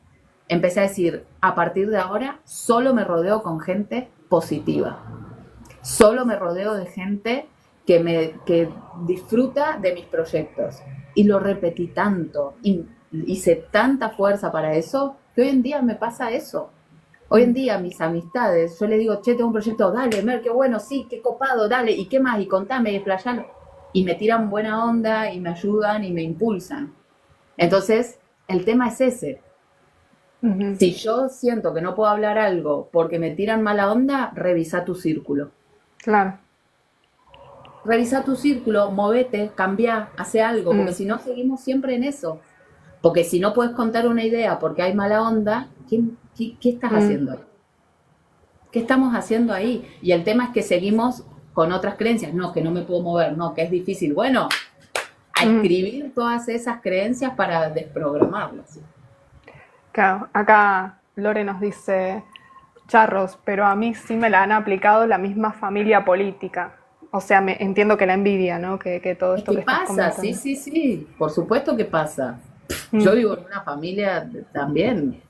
empecé a decir, a partir de ahora, solo me rodeo con gente positiva. Solo me rodeo de gente que disfruta de mis proyectos. Y lo repetí tanto, y hice tanta fuerza para eso, que hoy en día me pasa eso. Hoy en mm, día mis amistades, yo les digo, che, tengo un proyecto, dale, Mer, qué bueno, sí, qué copado, dale, ¿y qué más? Y contame, y explayalo. Y me tiran buena onda, y me ayudan, y me impulsan. Entonces, el tema es ese. ujú. Si yo siento que no puedo hablar algo porque me tiran mala onda, revisa tu círculo. Claro. Revisa tu círculo, movete, cambia, hace algo, porque Mm, si no seguimos siempre en eso. Porque si no puedes contar una idea porque hay mala onda, ¿qué estás mm, haciendo ahí? ¿Qué estamos haciendo ahí? Y el tema es que seguimos con otras creencias. No, que no me puedo mover, no, que es difícil. Bueno, a mm. escribir todas esas creencias para desprogramarlas. Claro, acá Lore nos dice, charros, pero a mí sí me la han aplicado la misma familia política. O sea, entiendo que la envidia, ¿no? Que todo Es esto que que estás pasa, sí, comentando. sí, sí, por supuesto que pasa. Yo Mm, vivo en una familia también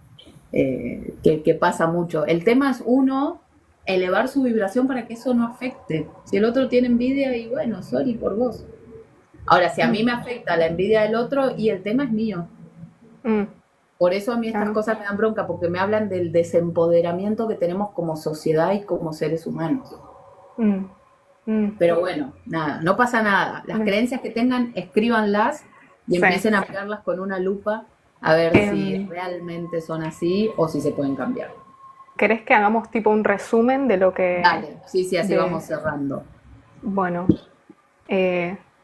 que pasa mucho. El tema es uno, elevar su vibración para que eso no afecte. Si el otro tiene envidia, y bueno, sorry por vos. Ahora, si a mí mm, me afecta la envidia del otro, y el tema es mío. mm, Por eso a mí estas claro. cosas me dan bronca, porque me hablan del desempoderamiento que tenemos como sociedad y como seres humanos. Mm, mm, Pero bueno, nada, no pasa nada. Las mm. creencias que tengan, escríbanlas y Sí. empiecen a mirarlas con una lupa a ver si Em, realmente son así o si se pueden cambiar. ¿Querés que hagamos tipo un resumen de lo que, Dale, sí, sí, así de, vamos cerrando. bueno,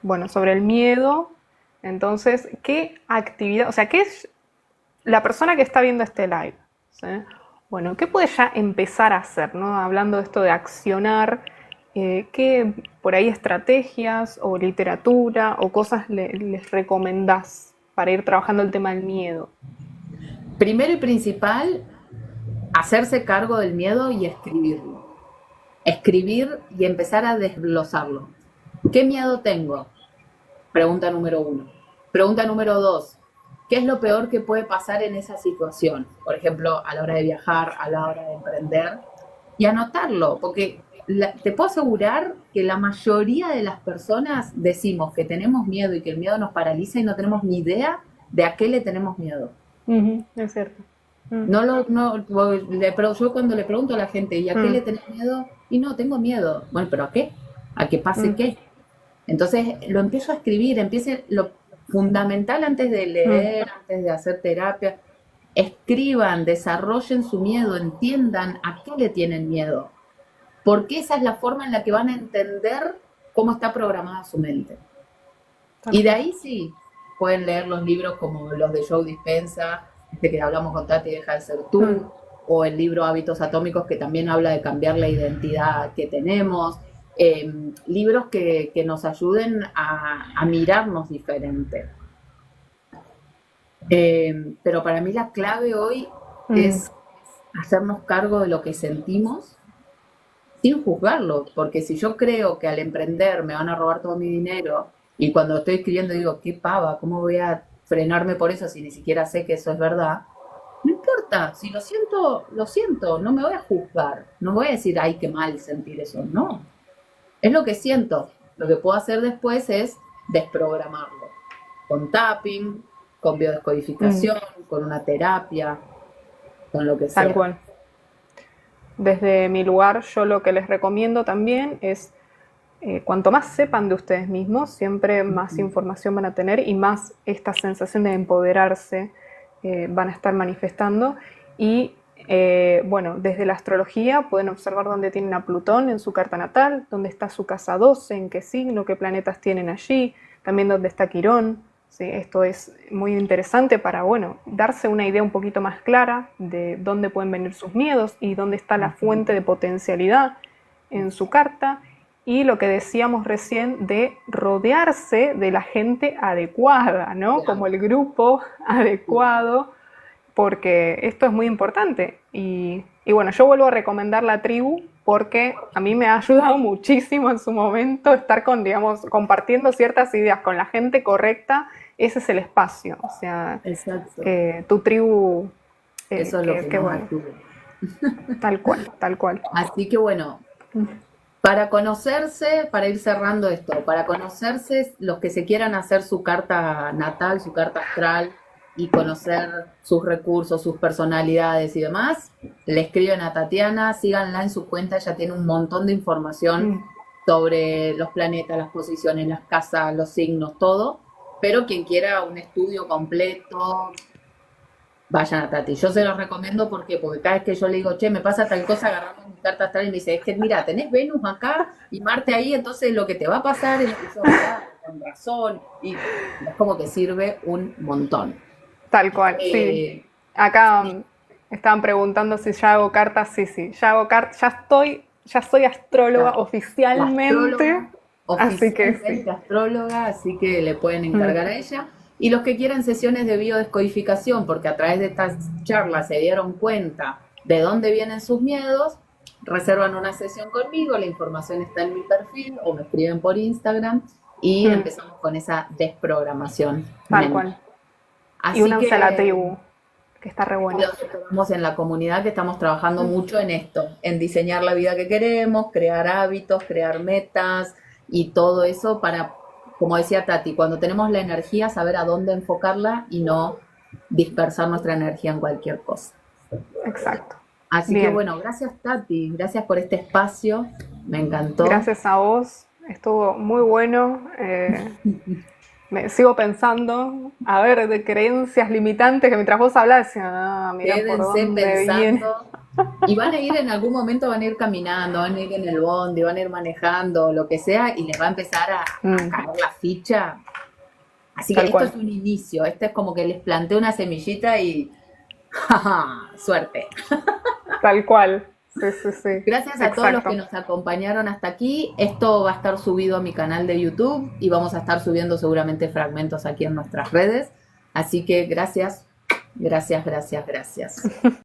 bueno, sobre el miedo? Entonces, ¿qué actividad, o sea, qué es la persona que está viendo este live? ¿Sí? Bueno, ¿qué puede ya empezar a hacer, ¿no? Hablando de esto de accionar, ¿qué por ahí estrategias o literatura o cosas les recomendás para ir trabajando el tema del miedo? Primero y principal, hacerse cargo del miedo y escribirlo. Escribir y empezar a desglosarlo. ¿Qué miedo tengo? Pregunta número uno. Pregunta número dos. ¿Qué es lo peor que puede pasar en esa situación? Por ejemplo, a la hora de viajar, a la hora de emprender. Y anotarlo, porque te puedo asegurar que la mayoría de las personas decimos que tenemos miedo y que el miedo nos paraliza y no tenemos ni idea de a qué le tenemos miedo. Ujú, es cierto. Mm, No lo, no, yo cuando le pregunto a la gente, ¿y a qué le mm, tenés miedo? Y no, tengo miedo. Bueno, ¿pero a qué? ¿A que pase mm, qué? Entonces lo empiezo a escribir, empiece lo fundamental antes de mm, leer, antes de hacer terapia, escriban, desarrollen su miedo, entiendan a qué le tienen miedo, porque esa es la forma en la que van a entender cómo está programada su mente. tal Y de cual. ahí sí, pueden leer los libros como los de Joe Dispenza, este que hablamos con Tati, Deja de ser Mm, tú, o el libro Hábitos Atómicos, que también habla de cambiar la identidad que tenemos. libros que nos ayuden a mirarnos diferente. Pero para mí la clave hoy Mm, es hacernos cargo de lo que sentimos sin juzgarlo, porque si yo creo que al emprender me van a robar todo mi dinero y cuando estoy escribiendo digo, qué pava, ¿cómo voy a frenarme por eso si ni siquiera sé que eso es verdad? No importa, si lo siento, no me voy a juzgar, no voy a decir, ay, qué mal sentir eso, no, es lo que siento. Lo que puedo hacer después es desprogramarlo, con tapping, con mm, biodescodificación, con una terapia, con lo que tal sea. cual. Desde mi lugar, yo lo que les recomiendo también es, cuanto más sepan de ustedes mismos, siempre más Ujú. información van a tener y más esta sensación de empoderarse van a estar manifestando. Y bueno, desde la astrología pueden observar dónde tienen a Plutón en su carta natal, dónde está su casa 12, en qué signo, qué planetas tienen allí, también dónde está Quirón. ¿Sí? Esto es muy interesante para, bueno, darse una idea un poquito más clara de dónde pueden venir sus miedos y dónde está la fuente de potencialidad en su carta. Y lo que decíamos recién de rodearse de la gente adecuada, ¿no? Como Claro, el grupo claro. adecuado, porque esto es muy importante. Y bueno, yo vuelvo a recomendar la tribu porque a mí me ha ayudado muchísimo en su momento estar con, digamos, compartiendo ciertas ideas con la gente correcta. Ese es el espacio, o sea, Exacto. tu tribu, Eso es lo que que más bueno, ayuda. tal cual, tal cual. Así que bueno, para conocerse, para ir cerrando esto, para conocerse los que se quieran hacer su carta natal, su carta astral y conocer sus recursos, sus personalidades y demás, le escriben a Tatiana, síganla en su cuenta, ella tiene un montón de información Mm, sobre los planetas, las posiciones, las casas, los signos, todo, pero quien quiera un estudio completo, vayan a Tati. Yo se los recomiendo porque cada vez que yo le digo, che, me pasa tal cosa, agarramos mi carta astral y me dice, es que mira, tenés Venus acá y Marte ahí, entonces lo que te va a pasar es, y yo, claro, con razón, y es como que sirve un montón. tal cual, sí. Eh, Acá y estaban preguntando si ya hago cartas. Sí, sí, ya hago cartas, ya soy astróloga la oficialmente, astróloga, así que sí. oficialmente astróloga, así que le pueden Mm, encargar a ella. Y los que quieran sesiones de biodescodificación, porque a través de estas charlas se dieron cuenta de dónde vienen sus miedos, reservan una sesión conmigo, la información está en mi perfil o me escriben por Instagram y mm, empezamos con esa desprogramación tal mental. cual. Y Así únanse a la que tribu, que está re buena. los esperamos en la comunidad que estamos trabajando Mm, mucho en esto, en diseñar la vida que queremos, crear hábitos, crear metas y todo eso para, como decía Tati, cuando tenemos la energía, saber a dónde enfocarla y no dispersar nuestra energía en cualquier cosa. exacto. Así que Bien, bueno, gracias Tati, gracias por este espacio, me encantó. gracias a vos. Estuvo muy bueno. Me sigo pensando, a ver, de creencias limitantes que mientras vos hablás, decía, ah, mira por Quédense dónde viene. pensando y van a ir en algún momento, van a ir caminando, van a ir en el bondi, van a ir manejando, lo que sea, y les va a empezar a Mm, caer la ficha. Así que tal esto cual. es un inicio, este es como que les planteo una semillita y ¡ja! Suerte. Tal cual. Sí, sí, sí. Gracias a todos los que Exacto. nos acompañaron hasta aquí. Esto va a estar subido a mi canal de YouTube y vamos a estar subiendo seguramente fragmentos aquí en nuestras redes. Así que gracias, gracias, gracias, gracias.